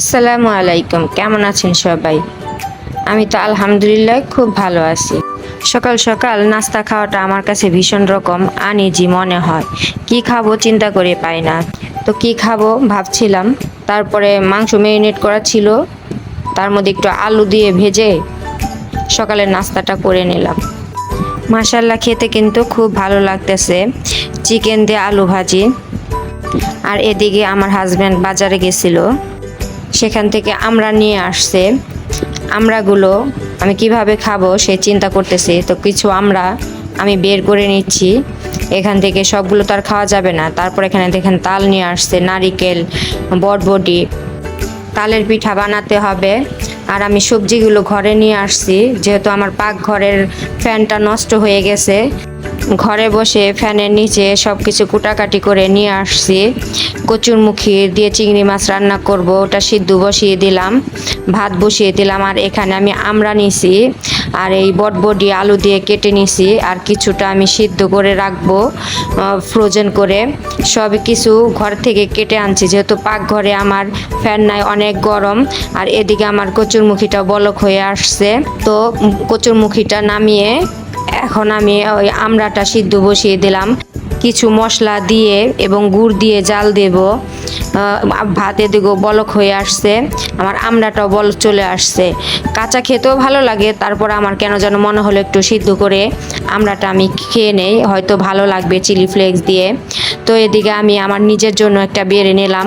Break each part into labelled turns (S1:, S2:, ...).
S1: আসসালামু আলাইকুম, কেমন আছেন সবাই? আমি তো আলহামদুলিল্লাহ খুব ভালো আছি। সকাল সকাল নাস্তা খাওয়াটা আমার কাছে ভীষণ রকম আনইজি মনে হয়। কি খাবো চিন্তা করে পাই না। তো কি খাবো ভাবছিলাম, তারপরে মাংস ম্যারিনেট করা ছিল, তার মধ্যে একটু আলু দিয়ে ভেজে সকালের নাস্তাটা করে নিলাম। মাশাল্লাহ, খেতে কিন্তু খুব ভালো লাগতেছে। চিকেন দিয়ে আলু ভাজি। আর এদিকে আমার হাজব্যান্ড বাজারে গেছিল, সেখান থেকে আমরা নিয়ে আসছে। আমড়াগুলো আমি কিভাবে খাবো সে চিন্তা করতেছি। তো কিছু আমড়া আমি বের করে নিচ্ছি। এখান থেকে সবগুলো তো আর খাওয়া যাবে না। তারপর এখানে দেখেন তাল নিয়ে আসছে, নারিকেল, বটবটি, তালের পিঠা বানাতে হবে। আর আমি সবজিগুলো ঘরে নিয়ে আসছি, যেহেতু আমার পাকঘরের ফ্যানটা নষ্ট হয়ে গেছে। ঘরে বসে ফ্যানের নিচে সব কিছু কুটাকাটি করে নিয়ে আসছি। কচুরমুখী দিয়ে চিংড়ি মাছ রান্না করব, ওটা সিদ্ধ বসিয়ে দিলাম, ভাত বসিয়ে দিলাম। আর এখানে আমি আমড়া নিছি, আর এই বটবটি আলু দিয়ে কেটে নিছি, আর কিছুটা আমি সিদ্ধ করে রাখবো ফ্রোজেন করে। সব কিছু ঘর থেকে কেটে আনছি, যেহেতু পাকঘরে আমার ফ্যান নাই, অনেক গরম। আর এদিকে আমার কচুরমুখীটা বলক হয়ে আসছে। তো কচুরমুখীটা নামিয়ে এখন আমি ওই আমড়াটা সিদ্ধ বসিয়ে দিলাম। কিছু মশলা দিয়ে এবং গুড় দিয়ে জাল দেব। ভাতে দেবো, বলক হয়ে আসছে, আমার আমড়াটাও বলক চলে আসছে। কাঁচা খেতেও ভালো লাগে, তারপর আমার কেন যেন মনে হলো একটু সিদ্ধ করে আমড়াটা আমি খেয়ে নেই, হয়তো ভালো লাগবে চিলি ফ্লেক্স দিয়ে। তো এদিকে আমি আমার নিজের জন্য একটা বেড়ে নিলাম,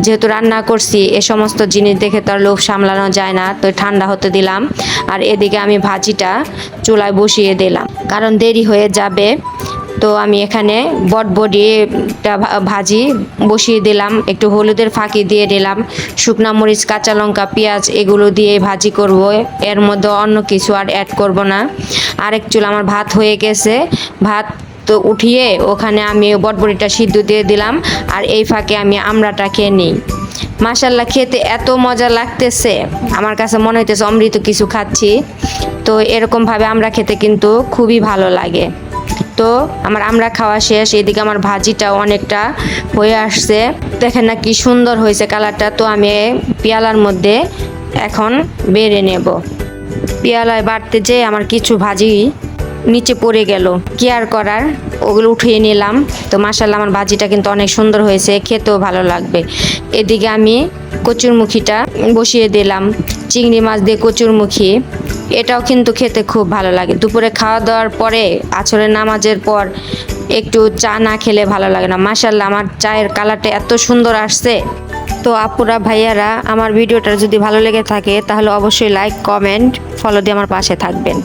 S1: যেহেতু রান্না করছি এ সমস্ত জিনিস দেখে তো আর লোভ সামলানো যায় না, তো ঠান্ডা হতে দিলাম। আর এদিকে আমি ভাজিটা চুলায় বসিয়ে দিলাম, কারণ দেরি হয়ে যাবে। তো আমি এখানে বটবটিটা ভাজি বসিয়ে দিলাম, একটু হলুদের ফাঁকি দিয়ে দিলাম, শুকনা মরিচ, কাঁচা লঙ্কা, পেঁয়াজ এগুলো দিয়ে ভাজি করব। এর মধ্যে অন্য কিছু আর অ্যাড করব না। আরেক চুল আমার ভাত হয়ে গেছে, ভাত তো উঠিয়ে ওখানে আমি বটবটিটা সিদ্ধ দিয়ে দিলাম, আর এই ফাঁকে আমি আমড়াটা খেয়ে নিই। মাশাল্লাহ, খেতে এত মজা লাগতেছে, আমার কাছে মনে হইতেছে অমৃত কিছু খাচ্ছি। তো এরকমভাবে আমরা খেতে কিন্তু খুবই ভালো লাগে। তো আমার আমড়া খাওয়া শেষ, এদিকে আমার ভাজিটাও অনেকটা হয়ে আসছে। দেখেন না কি সুন্দর হয়েছে কালারটা। তো আমি পেয়ালার মধ্যে এখন বেড়ে নেব। পেয়ালায় বাড়তে যেয়ে আমার কিছু ভাজি নিচে পড়ে গেল, কি আর করার, ওগুলো উঠিয়ে নিলাম। তো মাশাআল্লাহ, আমার ভাজিটা কিন্তু অনেক সুন্দর হয়েছে, খেতেও ভালো লাগবে। এদিকে আমি কচুরমুখীটা বসিয়ে দিলাম, চিংড়ি মাছ দিয়ে কচুরমুখী, এটাও কিন্তু খেতে খুব ভালো লাগে। দুপুরে খাওয়া দাওয়ার পরে, আসরের নামাজের পর একটু চা না খেলে ভালো লাগে না। মাশাআল্লাহ, আমার চায়ের কালারটা এত সুন্দর আসছে। তো আপুরা ভাইয়ারা, আমার ভিডিওটা যদি ভালো লেগে থাকে তাহলে অবশ্যই লাইক, কমেন্ট, ফলো দিয়ে আমার পাশে থাকবেন।